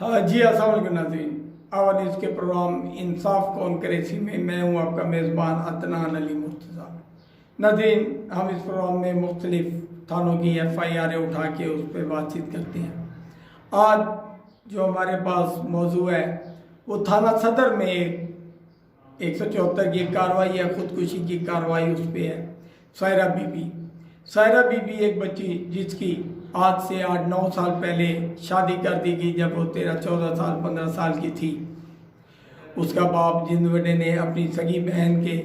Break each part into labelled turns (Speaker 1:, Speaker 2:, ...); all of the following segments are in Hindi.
Speaker 1: हाँ जी, अस्सलाम वालेकुम नाज़रीन। आवाज़ न्यूज़ के प्रोग्राम इंसाफ कॉन्क्रेसी में मैं हूँ आपका मेज़बान अदनान अली मुर्तज़ा। नाज़रीन, हम इस प्रोग्राम में मुख्तलिफ थानों की FIR उठा के उस पर बातचीत करते हैं। आज जो हमारे पास मौजू है वो थाना सदर में 174 की कार्रवाई है, ख़ुदकुशी की कार्रवाई उस पर है। सायरा बीबी एक बच्ची जिसकी आज से 8-9 साल पहले शादी कर दी गई, जब वो 13-14 साल 15 साल की थी। उसका बाप जिंदवडे ने अपनी सगी बहन के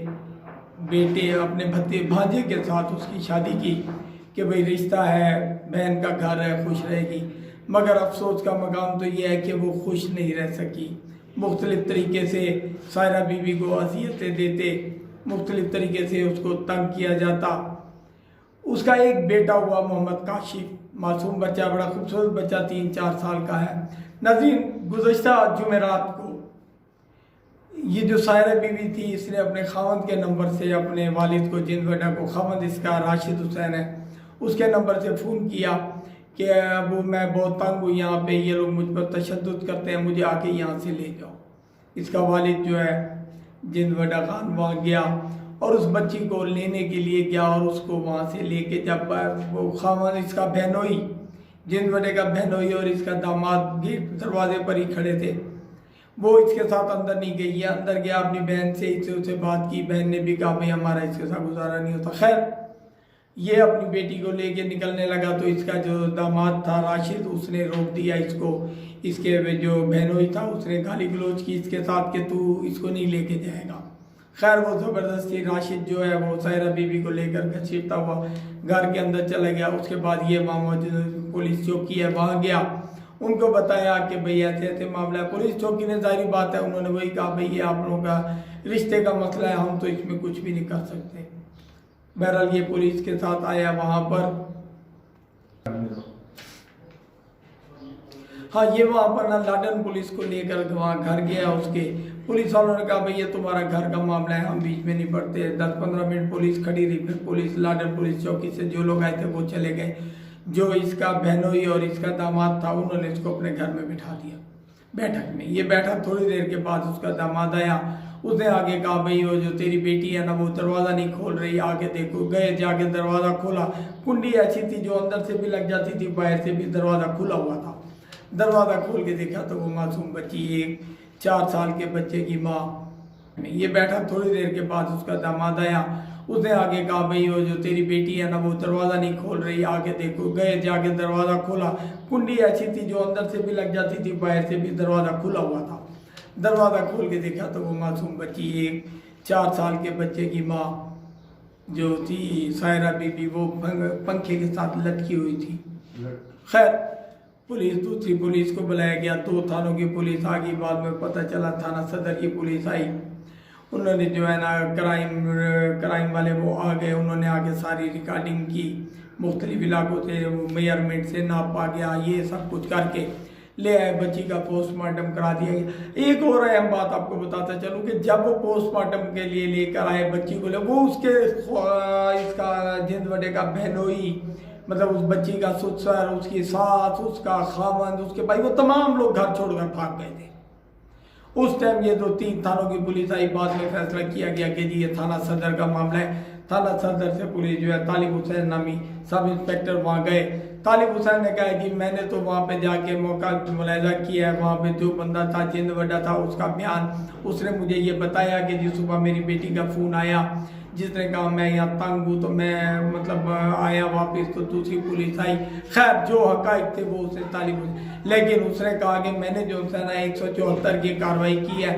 Speaker 1: बेटे अपने भांजे के साथ उसकी शादी की कि भाई रिश्ता है, बहन का घर है, खुश रहेगी। मगर अफसोस का मकाम तो ये है कि वो खुश नहीं रह सकी। मुख्तलिफ तरीके से सायरा बीबी को अज़ियतें देते, मुख्तलिफ तरीके से उसको तंग किया जाता। उसका एक बेटा हुआ मोहम्मद काशिफ, मासूम बच्चा, बड़ा खूबसूरत बच्चा, 3-4 साल का है। नाज़रीन, गुज़श्ता जुमेरात को ये जो सायरा बीवी थी, इसने अपने खावंद के नंबर से अपने वालिद को, जिंदवडा को, खावंद इसका राशिद हुसैन है, उसके नंबर से फ़ोन किया कि अबू मैं बहुत तंग हूँ, यहाँ पे ये लोग मुझ पर तशद्दुद करते हैं, मुझे आके यहाँ से ले जाओ। इसका वालिद जो है जिंदवडा खान वहाँ गया और उस बच्ची को लेने के लिए गया और उसको वहाँ से लेके जब वो खावन इसका बहनोई, जिंदवडे का बहनोई और इसका दामाद गेट दरवाजे पर ही खड़े थे, वो इसके साथ अंदर नहीं गई। ये अंदर गया, अपनी बहन से इससे उससे बात की। बहन ने भी कहा भाई हमारा इसके साथ गुजारा नहीं होता। खैर, ये अपनी बेटी को लेके निकलने लगा तो इसका जो दामाद था राशिद, उसने रोक दिया इसको। इसके जो बहनोई था उसने गाली गलौज की इसके साथ कि तू इसको नहीं लेके जाएगा। खैर, वो ज़बरदस्ती राशिद जो है वो सायरा बीबी को लेकर घसीटता हुआ घर के अंदर चला गया। उसके बाद ये वहाँ मौजूद पुलिस चौकी है वहाँ गया, उनको बताया कि भाई ऐसे ऐसे मामला है। पुलिस चौकी ने जाहिर बात है उन्होंने वही कहा भाई ये आप लोगों का रिश्ते का मसला है, हम तो इसमें कुछ भी नहीं कर सकते। बहरहाल ये पुलिस के साथ आया वहाँ पर। हाँ, ये वहाँ पर ना लाडन पुलिस को लेकर वहाँ घर गया। उसके पुलिस वालों ने कहा भाई ये तुम्हारा घर का मामला है, हम बीच में नहीं पड़ते। 10-15 मिनट पुलिस खड़ी रही, फिर पुलिस लाडन पुलिस चौकी से जो लोग आए थे वो चले गए। जो इसका बहनोई और इसका दामाद था उन्होंने इसको अपने घर में बिठा दिया बैठक में। ये बैठक थोड़ी देर के बाद उसका दामाद आया, उसने आगे कहा भाई वो जो तेरी बेटी है ना वो दरवाज़ा नहीं खोल रही, आगे देखो। गए, जाके दरवाज़ा खोला, कुंडी ऐसी थी जो अंदर से भी लग जाती थी, बाहर से भी दरवाज़ा खुला हुआ था। दरवाज़ा खोल के देखा तो वो मासूम बच्ची, एक 4 साल के बच्चे की माँ। ये बैठा, थोड़ी देर के बाद उसका दामाद आया, उसने आगे कहा भाई वो जो तेरी बेटी है ना वो दरवाज़ा नहीं खोल रही, आगे देखो। गए, जाके दरवाज़ा खोला, कुंडी ऐसी थी जो अंदर से भी लग जाती थी, बाहर से भी दरवाज़ा खुला हुआ था। दरवाज़ा खोल के देखा तो वो मासूम बच्ची, एक 4 साल के बच्चे की माँ जो थी सायरा बीबी, वो पंखे के साथ लटकी हुई थी। खैर, दूसरी पुलिस को बुलाया गया, 2 थानों की पुलिस आ गई। बाद में पता चला थाना सदर की पुलिस आई, उन्होंने जो है ना क्राइम वाले वो आ गए। उन्होंने आगे सारी रिकॉर्डिंग की, मुख्तलिफ इलाकों से मेजरमेंट से नापा गया, ये सब कुछ करके ले आए। बच्ची का पोस्टमार्टम करा दिया गया। एक और अहम बात आपको बताता चलूँ कि जब वो पोस्टमार्टम के लिए लेकर आए बच्ची को, वो उसके इसका जिंदवडे का बहनोई, मतलब उस बच्ची का ससुर, उसकी सास, उसका खावंद, उसके भाई, वो तमाम लोग घर छोड़कर भाग गए थे। उस टाइम ये 2-3 थानों की पुलिस आई। बाद में फैसला किया गया कि जी ये थाना सदर का मामला है। थाना सदर से पुलिस जो है, तालिब हुसैन नामी सब इंस्पेक्टर वहाँ गए। तालिब हुसैन ने कहा कि मैंने तो वहाँ पे जाके मौका मुलायजा किया है, वहाँ पे जो बंदा था जिंदवडा था उसका बयान, उसने मुझे ये बताया कि जी सुबह मेरी बेटी का फ़ोन आया जिसने कहा मैं यहाँ तंग हूँ, तो मैं मतलब आया वापस, तो दूसरी पुलिस आई। खैर, जो हक़ाइक़ थे वो उसने तालिब, लेकिन उसने कहा कि मैंने जो है ना 174 की कार्रवाई की है,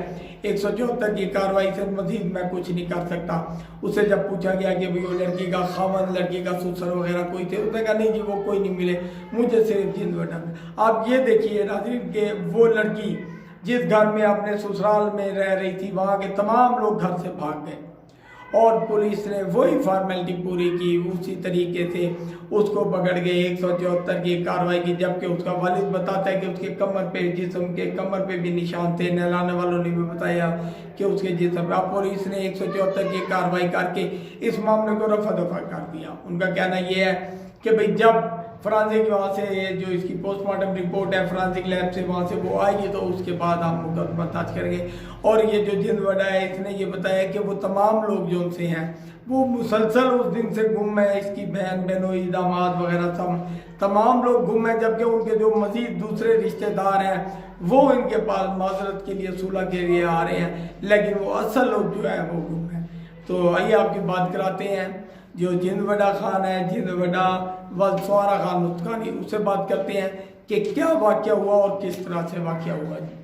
Speaker 1: 174 की कार्रवाई से मज़ीद मैं कुछ नहीं कर सकता। उससे जब पूछा गया कि भाई वो लड़की का खावंद, लड़की का ससुर वगैरह कोई थे, उसने कहा नहीं जी वो कोई नहीं मिले, मुझे सिर्फ जिंदवडा में। आप ये देखिए नाज़रीन कि वो लड़की जिस घर में अपने ससुराल में रह रही थी, वहाँ के तमाम लोग घर से भाग गए और पुलिस ने वही फॉर्मेलिटी पूरी की, उसी तरीके से उसको पकड़ के 174 की कार्रवाई की। जबकि उसका वालिद बताता है कि उसके कमर पे, जिस्म के कमर पे भी निशान थे। नहलाने वालों ने भी बताया कि उसके जिस्म पे। पुलिस ने 174 की कार्रवाई करके इस मामले को रफा दफा कर दिया। उनका कहना यह है कि भाई जब फोरेंसिक वहाँ से जो इसकी पोस्टमार्टम रिपोर्ट है फोरेंसिक लैब से वहाँ से वो आएगी तो उसके बाद हम मुकदमा दर्ज करेंगे। और ये जो जिंद वडा है इसने ये बताया कि वो तमाम लोग जो उनसे हैं वो मुसलसल उस दिन से गुम है, इसकी बहन बहनोई दामाद वगैरह सब तमाम लोग गुम हैं, जबकि उनके जो मजीद दूसरे रिश्तेदार हैं वो इनके पास माजरत के लिए सुलह के लिए आ रहे हैं, लेकिन वो असल लोग जो है वो गुम हैं। तो आइए आपकी बात कराते हैं जो जिंद वडा खान है, जिंद वडा वलसवारा खान नुस्खानी, उससे बात करते हैं कि क्या वाक़या हुआ और किस तरह से वाक़या हुआ जी,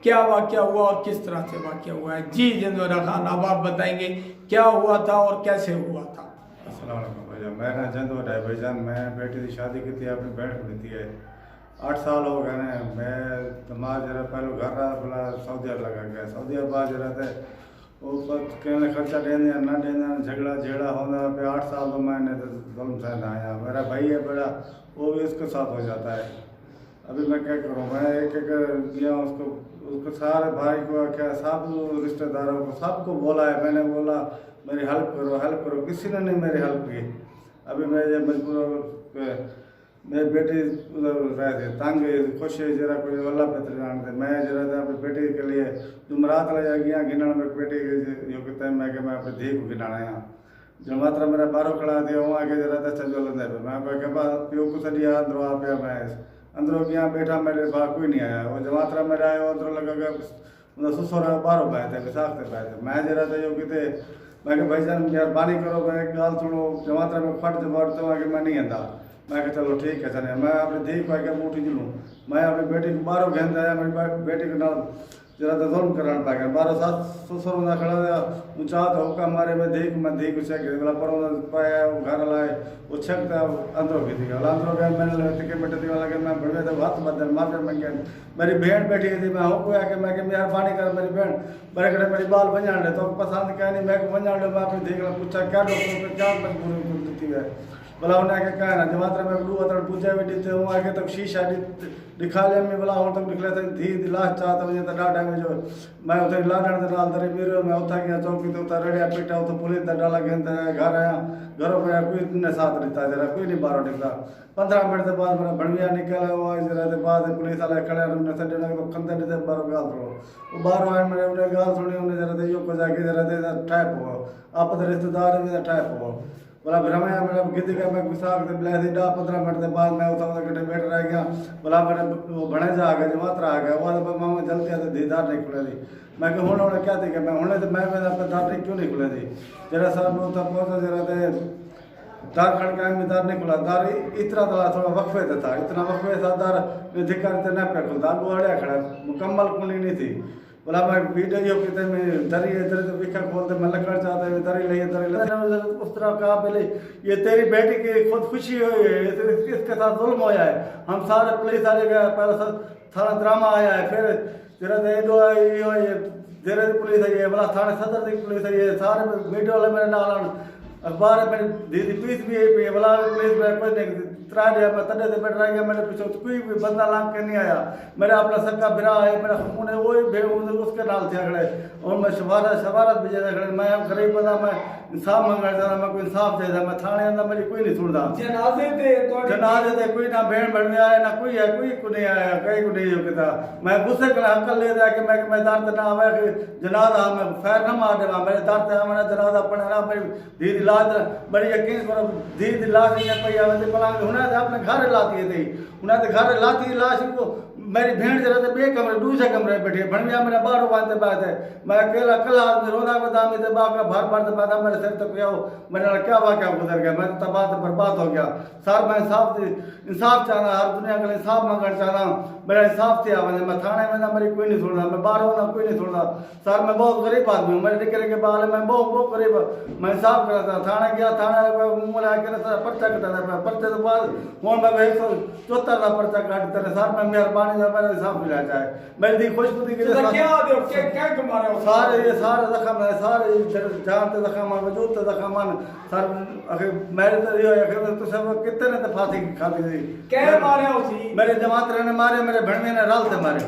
Speaker 1: क्या वाक़या हुआ और किस तरह से वाक़या हुआ है जी। जिंद वडा खान अब आप बताएंगे क्या हुआ था और कैसे हुआ था।
Speaker 2: अस्सलाम वालेकुम भाईजान, मेरा नाम जिंद वडा है भाईजान। मैं बेटी की शादी की थी, अपनी बहन को दी है। 8 साल हो गए हैं। मैं दमाद जरा पहले घर रहा बोला सऊदी अरब लगा गया, सऊदी अरब बाद जरा थे वो कहने खर्चा देने ना देना झगड़ा झेड़ा होना पे 8 साल तो मैंने जुल्म सहन आया। मेरा भाई है बड़ा, वो भी इसके साथ हो जाता है। अभी मैं क्या करूँ, मैं एक एक गया उसको सारे भाई को क्या सब रिश्तेदारों को सबको बोला है। मैंने बोला मेरी हेल्प करो, किसी ने नहीं मेरी हेल्प की। अभी मैं ये मजबूर मेरी बेटी उधर रहे थे तंग खुश जरा कोई वल्ला पेतर जान थे। मैं जरा था अपनी बेटी के लिए जुमरात ले गया गिनण में बेटी जो कहते मैं कि मैं अपनी धी को गिनाना यहाँ जो मात्रा मेरा बारो खड़ा दिया वहाँ आके जरा था चल लेंदे पे मैं के बाद प्यो को सडिया अंदरों आ पे मैं अंदरों गया बैठा मेरे बाहर कोई नहीं आया। वो जमात्रा मेरा आया अंदरों लगा मतलब ससुर बारो पाए थे विसाख से पाए थे। मैं जरा था जो कहते मैं कि भाईजान मेहरबानी करो मैं एक गाल सुनो जमात्रा में फट जमात तो आगे मैं नहीं आंदा। मैं कहा चलो ठीक है चले। मैं अपनी धी को आके उठी चलूँ, मैं अपनी बेटी को बारो घेंद आया। मेरी बेटी के नाल जरा तो जुल्म कराने पाया बारो सात ससुर ना खड़ा था ऊँचा तो हुक्का मारे मैं धी को छक बोला पर पाया वो घर लाए वो छकता अंदरों की थी अंदरों गया। मैंने टिके बेटे थी वाला मैं बढ़िया तो हाथ बदल माफी मंग गया। मेरी बहन बैठी थी मैं हो गया कि मैं मेहरबानी कर मेरी बहन मेरे कड़े मेरी बाल बंजाण रहे तो पसंद क्या नहीं मैं बंजाण रहे। मैं अपनी धी को पूछा क्या डॉक्टर को क्या मजबूरी दी है बोला उन्हें आके कहा ना जमात्रा में डू अतर पूजा भी दी थे वो आके तक शीशा दिखा लिया मैं बोला और तक निकले थे धी लाश चाहता मुझे तो डाटा में जो मैं उधर लाडन से डाल दरे मेरे मैं उठा गया चौकी तो उतर रेडिया पीटा तो पुलिस ने डाला गया घर आया घरों पर कोई ने साथ रहता जरा कोई नहीं बाहर निकला। 15 मिनट के बाद मेरा भड़विया निकला वो जरा के बाद पुलिस वाले खड़े हमने सड्डे लगे तो खंदे ने बारो गाल थोड़ो वो बाहर आए मैंने उन्हें गाल सुनी उन्हें जरा यो को जाके जरा टाइप हो आप रिश्तेदार में टाइप हो बोला फिर हमें मेरा गिद्ध का मैं गुस्सा करते बुलाया थी 15 मिनट के बाद मैं उठा कटे बैठ रह गया। बोला मेरे वो भणे जा आ गया जमात्रा आ गया वो मामा जल्दी आते दीदार नहीं खुले थी। मैं कि होने क्या थी कि मैं होने तो मैं अपने दार क्यों नहीं खुले थी जरा सर में उतना पहुँचा जरा थे दार खड़का में दार नहीं खुला दार इतना थोड़ा वक्फे से था इतना वक्फे था दार धिक्कार न पे खुलता वो अड़िया खड़ा मुकम्मल खुली नहीं थी। बोला मैं वीडियो कहते मैं दरी इधर तो विखा खोलते मैं लकड़ चाहते मैं दरी ले उस तरह कहा पहले ये तेरी बेटी की खुद खुशी हुई है इसके साथ जुल्म होया है। हम सारे पुलिस वाले गए पहले थाना ड्रामा आया है फिर जरा धीरे पुलिस आई है बोला थाने सदर की पुलिस आई है सारे वीडियो वाले मेरे नाल अखबार मेरी दीदी पीस भी आई पी बोला पुलिस में कोई नहीं त्रा दिया मैं तड़े से बैठ रह गया। मेरे पीछे कोई भी बंदा लांग के नहीं आया। मेरा अपना सबका बिरा है मेरा खून है वही उसके नाल थे खड़े और मैं शवारत भी जैसे खड़े मैं गरीब बंदा मैं इंसाफ मंगना चाहता मैं कोई इंसाफ चाहिए मैं थाने अंदर मेरी कोई नहीं सुनता जनाजे थे कोई ना बहन बन में आया ना कोई है कोई को नहीं आया कहीं को नहीं होता। मैं गुस्से कर हकल ले दिया कि मैं दर्द ना आवे कि जनाजा मैं फैर ना मार देवा मेरे दर्द है मेरा जनाजा पड़े ना मेरी धी लाज बड़ी यकीन करो धी लाश नहीं पई आवे पला उन्हें अपने घर लाती थी उन्हें घर लाती लाश को मेरी भेड़ जरा तो बे कमरे दूसरे कमरे बैठे भणविया मेरा बाहर बांधते बात है मैं अकेला कल आदमी रोना बदामी थे बाप का भर भरते बात मेरे सिर तक आओ मेरे क्या वाक्य गुजर गया मैं तबाह बर्बाद हो गया। सर मैं इंसाफ चाहना हर दुनिया के इंसाफ मंगना चाहना मेरा इंसाफ थे आवे मैं थाने में ना मेरी कोई नहीं सुनता मैं बाहर होना कोई नहीं सुनता। सर मैं बहुत गरीब आदमी हूँ मेरे निकले के बाल मैं बहुत गरीब मैं इंसाफ करा था थाने गया थाने मुँह लगा पर्चा कटा पर्चे तो बाद हूँ मैं 174 का पर्चा काट तेरे सर मैं मेहरबानी मेरा इंसाफ मिला जाए मेरी दी खुशबुदी के लिए सारे ये सारे जख्म है सारे जान ते जख्म वजूद ते जख्म सर अखे मेरे तो ये अखे तो सब कितने ने फांसी खाती थी मेरे जमात ने मारे मेरे भणवे ने राल ते मारे।